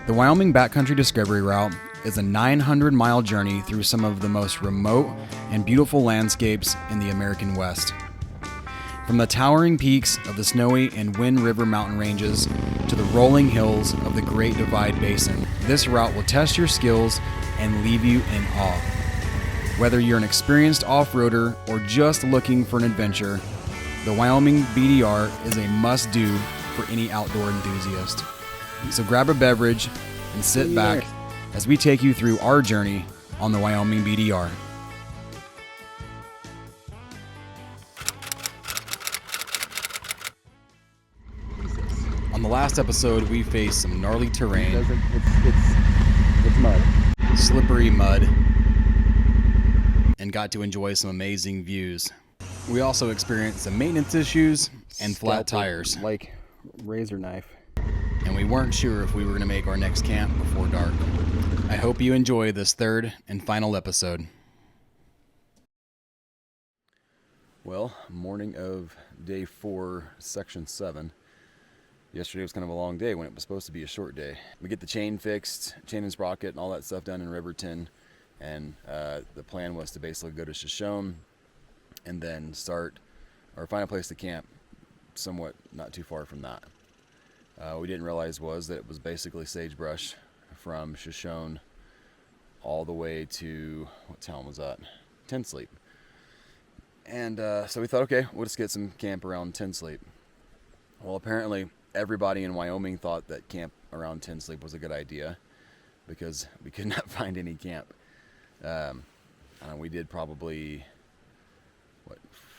The Wyoming Backcountry Discovery Route is a 900-mile journey through some of the most remote and beautiful landscapes in the American West. From the towering peaks of the Snowy and Wind River mountain ranges to the rolling hills of the Great Divide Basin, this route will test your skills and leave you in awe. Whether you're an experienced off-roader or just looking for an adventure, the Wyoming BDR is a must-do for any outdoor enthusiast. So grab a beverage and sit back as we take you through our journey on the Wyoming BDR. On the last episode, we faced some gnarly terrain. It's mud. Slippery mud. And got to enjoy some amazing views. We also experienced some maintenance issues and flat tires. Like razor knife. And we weren't sure if we were going to make our next camp before dark. I hope you enjoy this third and final episode. Well, morning of day 4, section 7. Yesterday was kind of a long day when it was supposed to be a short day. We get the chain fixed, chain and sprocket and all that stuff done in Riverton. And the plan was to basically go to Shoshone and then start or find a place to camp somewhat not too far from that. We didn't realize was that it was basically sagebrush from Shoshone all the way to, what town was that? Ten Sleep. And so we thought, okay, we'll just get some camp around Ten Sleep. Well, apparently everybody in Wyoming thought that camp around Ten Sleep was a good idea because we could not find any camp. We did probably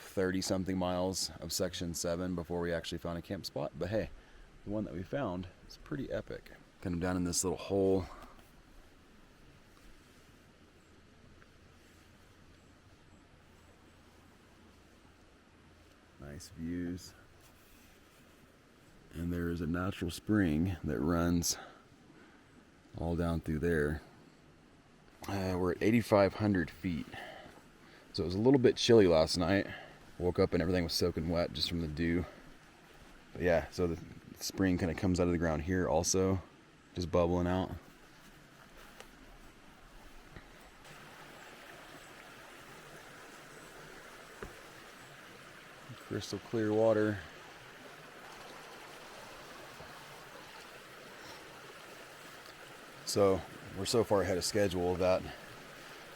30 something miles of section 7 before we actually found a camp spot, but hey, the one that we found is pretty epic. Kind of down in this little hole. Nice views. And there's a natural spring that runs all down through there. We're at 8,500 feet. So it was a little bit chilly last night. Woke up and everything was soaking wet just from the dew. But yeah, so the spring kind of comes out of the ground here also, just bubbling out. Crystal clear water. So we're so far ahead of schedule that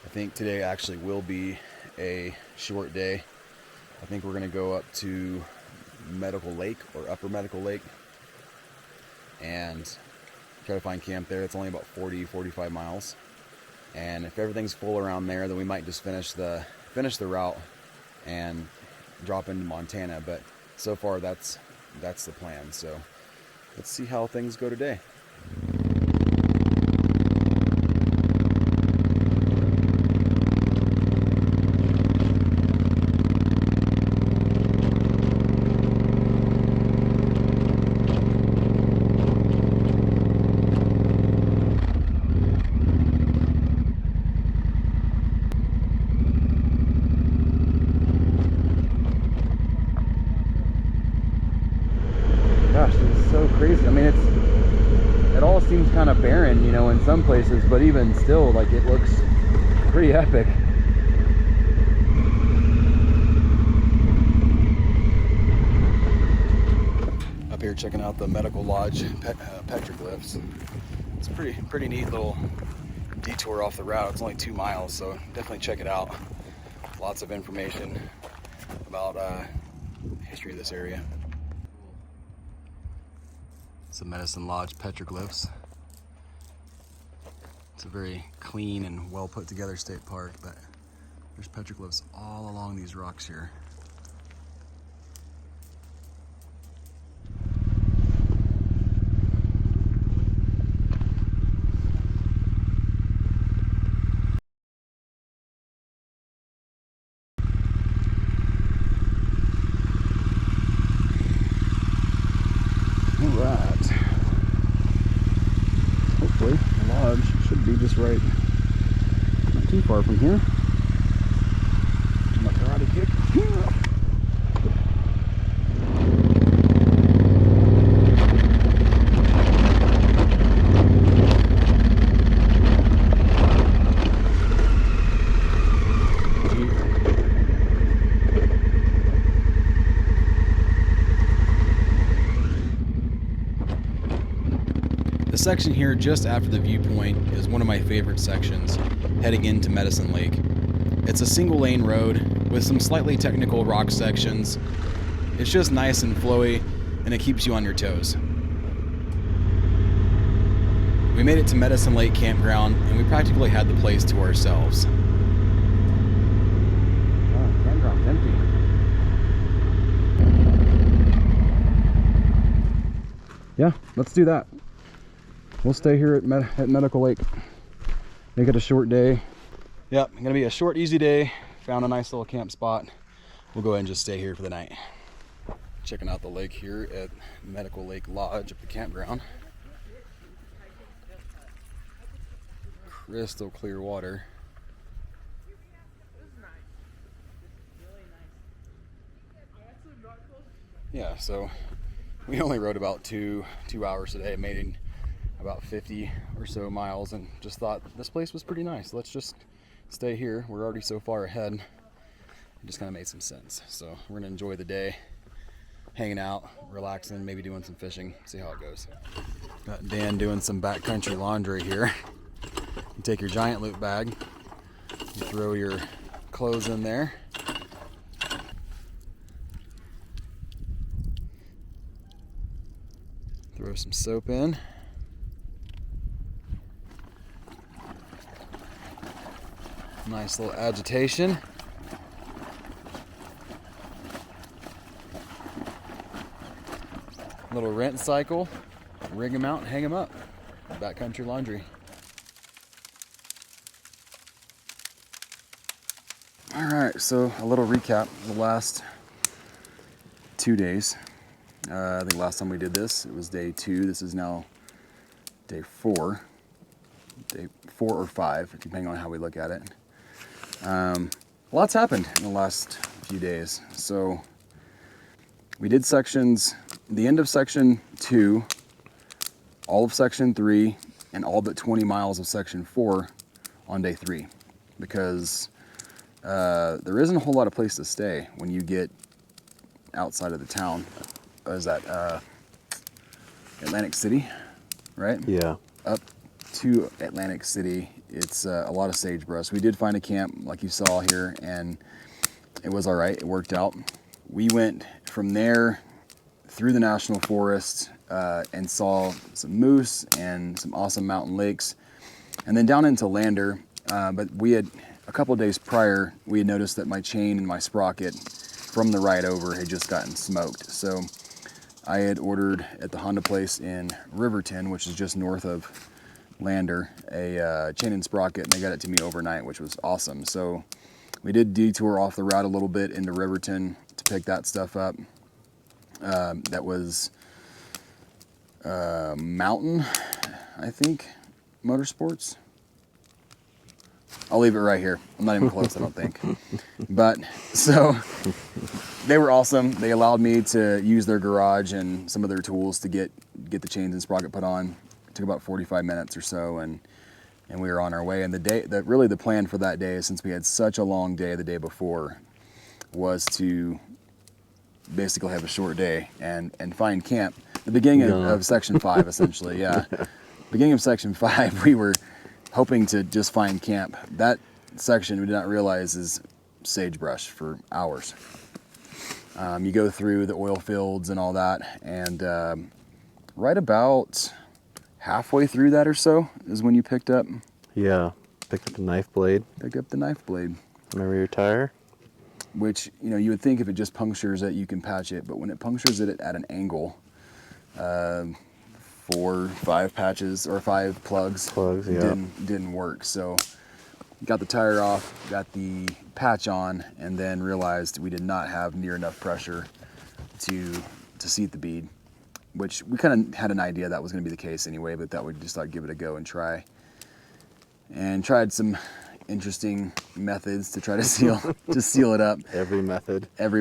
I think today actually will be a short day. I think we're going to go up to Medical Lake or Upper Medical Lake and try to find camp there. It's only about 45 miles. And if everything's full around there, then we might just finish the route and drop into Montana. But so far that's the plan. So let's see how things go today. Gosh, this is so crazy. I mean, it all seems kind of barren, in some places, but even still, like, it looks pretty epic. Up here checking out the Medical Lodge petroglyphs. It's a pretty neat little detour off the route. It's only 2 miles, so definitely check it out. Lots of information about history of this area. Some Medicine Lodge petroglyphs. It's a very clean and well put together state park, but there's petroglyphs all along these rocks here. Alright. Hopefully the lodge should be just right. Not too far from here. My karate kick. section here just after the viewpoint is one of my favorite sections, heading into Medicine Lake. It's a single lane road with some slightly technical rock sections. It's just nice and flowy, and it keeps you on your toes. We made it to Medicine Lake Campground, and we practically had the place to ourselves. Campground's empty. Yeah, let's do that. We'll stay here at Medical Lake. Make it a short day. Yep, gonna be a short, easy day. Found a nice little camp spot. We'll go ahead and just stay here for the night. Checking out the lake here at Medical Lake Lodge at the campground. Crystal clear water. Yeah, so we only rode about two hours today, made about 50 or so miles, and just thought this place was pretty nice. Let's just stay here. We're already so far ahead. It just kind of made some sense. So we're gonna enjoy the day, hanging out, relaxing, maybe doing some fishing, see how it goes. Got Dan doing some backcountry laundry here. You take your giant loot bag, you throw your clothes in there. Throw some soap in. Nice little agitation. Little rinse cycle. Rig them out and hang them up. Backcountry laundry. All right, so a little recap of the last 2 days. I think last time we did this, it was day 2. This is now day 4. Day 4 or 5, depending on how we look at it. Lots happened in the last few days. So we did the end of section 2, all of section 3, and all but 20 miles of section 4 on day 3, because there isn't a whole lot of place to stay when you get outside of the town. Is that Atlantic City, right? Yeah. Up to Atlantic City, it's a lot of sagebrush. We did find a camp like you saw here, and it was all right. It worked out. We went from there through the national forest and saw some moose and some awesome mountain lakes, and then down into Lander. But we had, a couple of days prior, we had noticed that my chain and my sprocket from the ride over had just gotten smoked. So I had ordered at the Honda place in Riverton, which is just north of Lander, a chain and sprocket, and they got it to me overnight, which was awesome. So we did detour off the route a little bit into Riverton to pick that stuff up. That was Mountain, I think, Motorsports. I'll leave it right here. I'm not even close, I don't think. But so they were awesome. They allowed me to use their garage and some of their tools to get the chains and sprocket put on. It took about 45 minutes or so, and we were on our way. And really the plan for that day, since we had such a long day the day before, was to basically have a short day and find camp. The beginning of section 5, essentially, yeah. Beginning of section 5, we were hoping to just find camp. That section we did not realize is sagebrush for hours. You go through the oil fields and all that, and right about halfway through that or so is when you picked up. Yeah, picked up the knife blade. Picked up the knife blade. On my rear tire. Which, you would think if it just punctures it, you can patch it, but when it punctures it at an angle, 4, 5 patches or 5 plugs yeah. didn't work. So got the tire off, got the patch on, and then realized we did not have near enough pressure to seat the bead, which we kind of had an idea that was going to be the case anyway, but that we just thought give it a go and try. And tried some interesting methods to try to seal it up. Every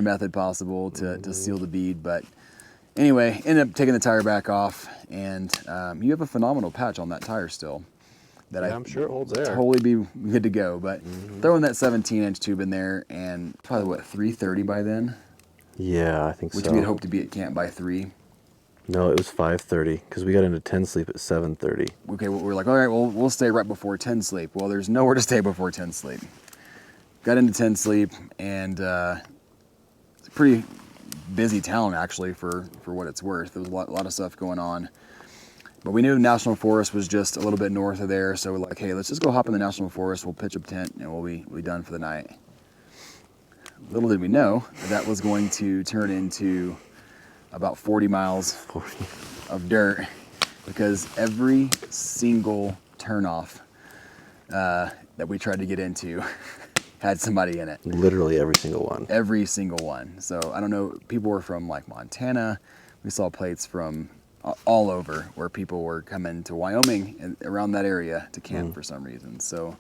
method possible to seal the bead, but anyway, ended up taking the tire back off, and you have a phenomenal patch on that tire still. I'm sure it holds there. Totally be good to go, but throwing that 17-inch tube in there, and probably 3:30 by then. Yeah, I think which so. we had hoped to be at camp by 3. No, it was 5:30 because we got into 10 sleep at 7:30. Okay, we're like, all right, well, we'll stay right before 10 sleep. Well, there's nowhere to stay before 10 sleep. Got into 10 sleep, and it's a pretty busy town, actually, for what it's worth. There was a lot of stuff going on. But we knew the National Forest was just a little bit north of there, so we're like, hey, let's just go hop in the National Forest. We'll pitch up a tent, and we'll be done for the night. Little did we know that was going to turn into about 40 miles of dirt, because every single turnoff that we tried to get into had somebody in it. Literally every single one. Every single one. So I don't know, people were from like Montana. We saw plates from all over where people were coming to Wyoming and around that area to camp for some reason. So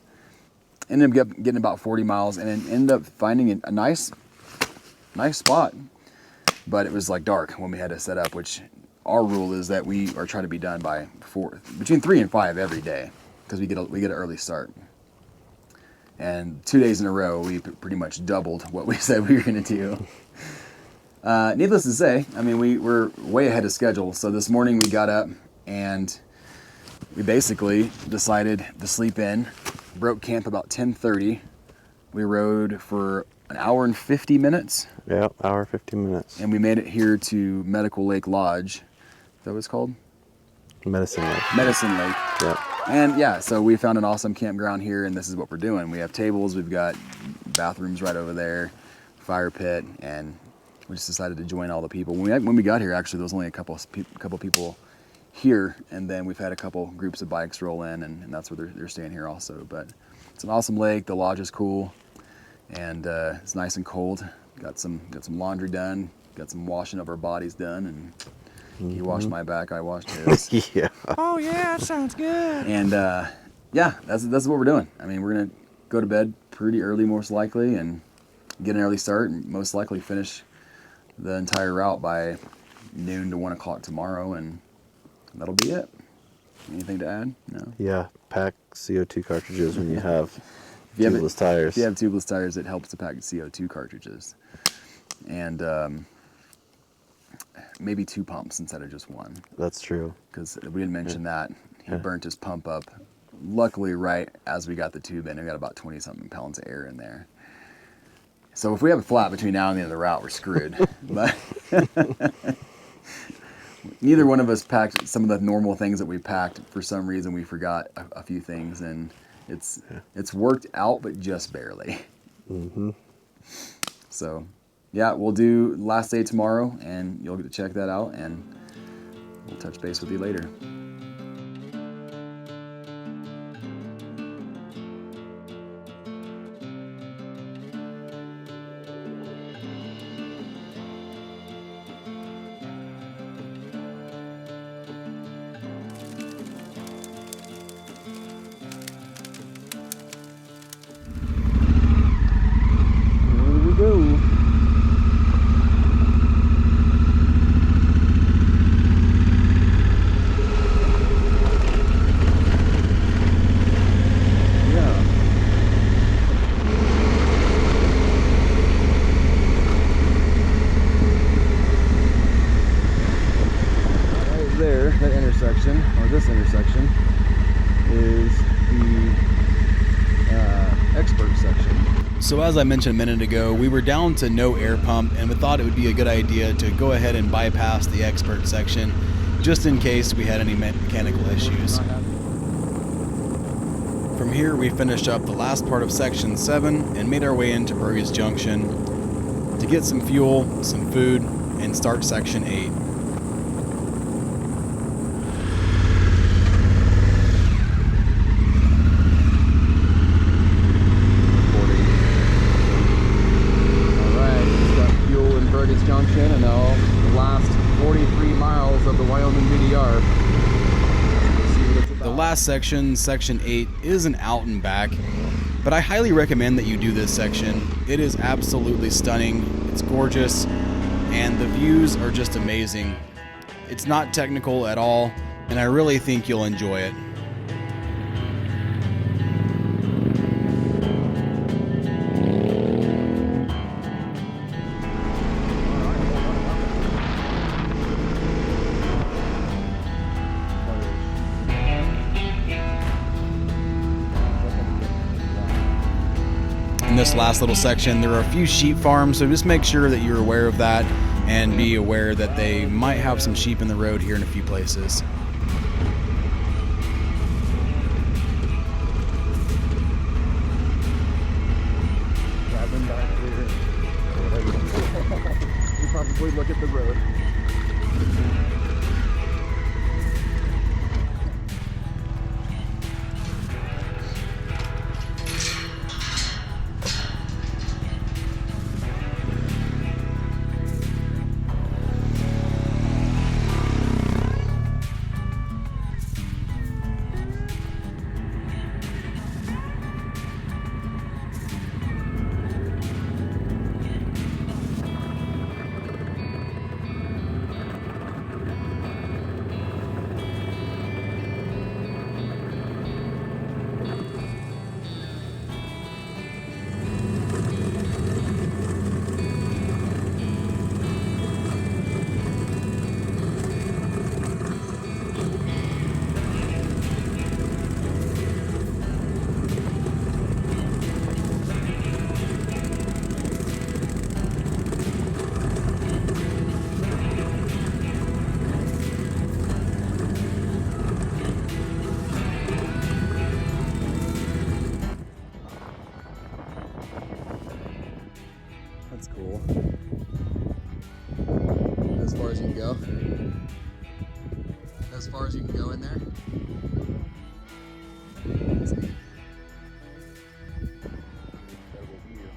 ended up getting about 40 miles and then ended up finding a nice spot. But it was like dark when we had to set up, which our rule is that we are trying to be done by between 3 and 5 every day, because we get an early start. And 2 days in a row, we pretty much doubled what we said we were going to do. Needless to say, I mean, we were way ahead of schedule. So this morning we got up and we basically decided to sleep in, broke camp about 10:30. We rode for an hour and 50 minutes. Yeah, hour 50 minutes. And we made it here to Medical Lake Lodge. Is that what it's called? Medicine Lake. Medicine Lake. Yep. And yeah, so we found an awesome campground here, and this is what we're doing. We have tables, we've got bathrooms right over there, fire pit, and we just decided to join all the people. When we got here, actually, there was only a couple people here, and then we've had a couple groups of bikes roll in, and that's where they're staying here also. But it's an awesome lake. The lodge is cool, and it's nice and cold. Got some laundry done, got some washing of our bodies done, and he washed my back, I washed his. Yeah. Oh yeah, that sounds good. And yeah, that's what we're doing. I mean, we're gonna go to bed pretty early, most likely, and get an early start, and most likely finish the entire route by noon to 1 o'clock tomorrow, and that'll be it. Anything to add? No. Yeah. Pack CO2 cartridges when you have tubeless tires. If you have tubeless tires, it helps to pack CO2 cartridges, and maybe 2 pumps instead of just 1. That's true. Because we didn't mention that. He burnt his pump up. Luckily, right as we got the tube in, we got about 20-something pounds of air in there. So if we have a flat between now and the end of the route, we're screwed. But neither one of us packed some of the normal things that we packed. For some reason, we forgot a few things, and it's worked out, but just barely. Mm-hmm. So yeah, we'll do last day tomorrow, and you'll get to check that out, and we'll touch base with you later. Here we go. That intersection, or this intersection, is the expert section. So as I mentioned a minute ago, we were down to no air pump, and we thought it would be a good idea to go ahead and bypass the expert section just in case we had any mechanical issues. From here, we finished up the last part of section 7 and made our way into Prairies Junction to get some fuel, some food, and start section 8. Junction, and now the last 43 miles of the Wyoming BDR. The last section, section 8, is an out and back, but I highly recommend that you do this section. It is absolutely stunning, it's gorgeous, and the views are just amazing. It's not technical at all, and I really think you'll enjoy it. this last little section, there are a few sheep farms, so just make sure that you're aware of that and be aware that they might have some sheep in the road here in a few places. Cabin back here, or whatever. You probably look at the road. That's cool. As far as you can go. As far as you can go in there. That's neat. Incredible view.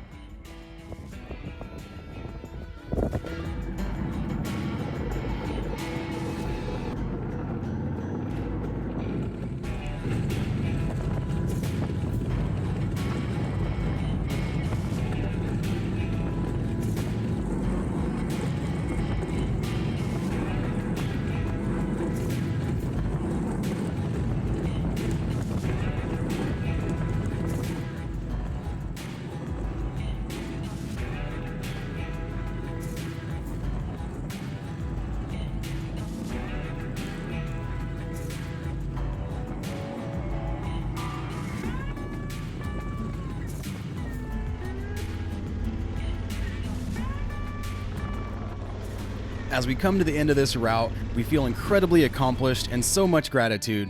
As we come to the end of this route, we feel incredibly accomplished and so much gratitude.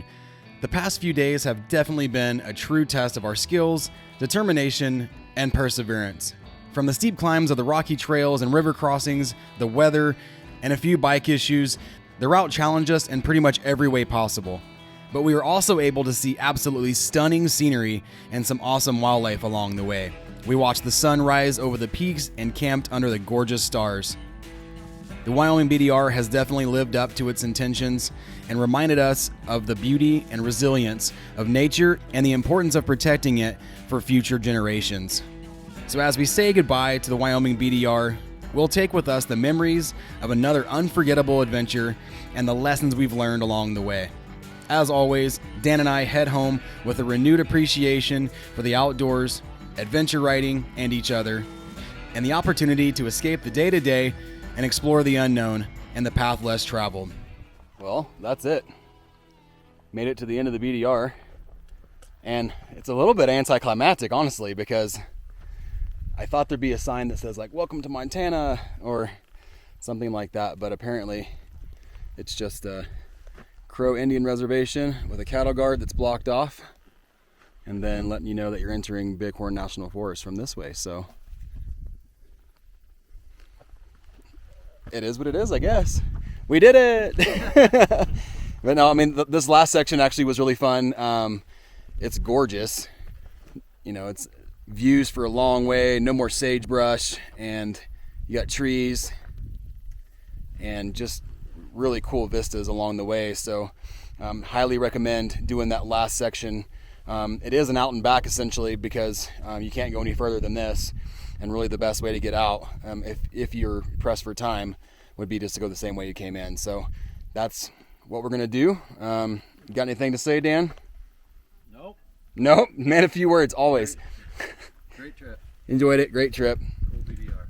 The past few days have definitely been a true test of our skills, determination, and perseverance. From the steep climbs of the rocky trails and river crossings, the weather, and a few bike issues, the route challenged us in pretty much every way possible. But we were also able to see absolutely stunning scenery and some awesome wildlife along the way. We watched the sun rise over the peaks and camped under the gorgeous stars. The Wyoming BDR has definitely lived up to its intentions and reminded us of the beauty and resilience of nature and the importance of protecting it for future generations. So as we say goodbye to the Wyoming BDR, we'll take with us the memories of another unforgettable adventure and the lessons we've learned along the way. As always, Dan and I head home with a renewed appreciation for the outdoors, adventure riding, and each other, and the opportunity to escape the day-to-day and explore the unknown and the path less traveled. Well, that's it. Made it to the end of the BDR. And it's a little bit anticlimactic, honestly, because I thought there'd be a sign that says, like, welcome to Montana, or something like that. But apparently it's just a Crow Indian reservation with a cattle guard that's blocked off, and then letting you know that you're entering Bighorn National Forest from this way. So it is what it is, I guess. We did it! But no, I mean, this last section actually was really fun. It's gorgeous. You know, it's views for a long way, no more sagebrush, and you got trees, and just really cool vistas along the way. So highly recommend doing that last section. It is an out and back, essentially, because you can't go any further than this. And really the best way to get out, if you're pressed for time, would be just to go the same way you came in. So that's what we're going to do. You got anything to say, Dan? Nope. Man, a few words, always. Great trip. Enjoyed it. Great trip. Cool BDR, for sure.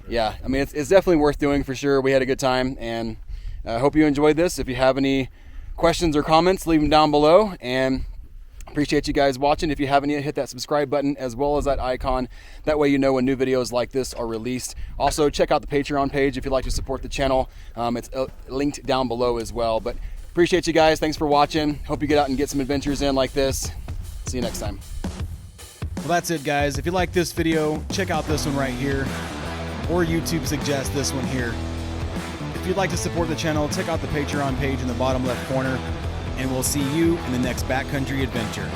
Yeah, I mean, it's definitely worth doing for sure. We had a good time, and I hope you enjoyed this. If you have any questions or comments, leave them down below, and Appreciate you guys watching. If you haven't yet, hit that subscribe button as well as that icon. That way you know when new videos like this are released. Also, check out the Patreon page if you'd like to support the channel. It's linked down below as well. But appreciate you guys. Thanks for watching. Hope you get out and get some adventures in like this. See you next time. Well, that's it, guys. If you like this video, check out this one right here, or YouTube suggests this one here. If you'd like to support the channel, check out the Patreon page in the bottom left corner, and we'll see you in the next backcountry adventure.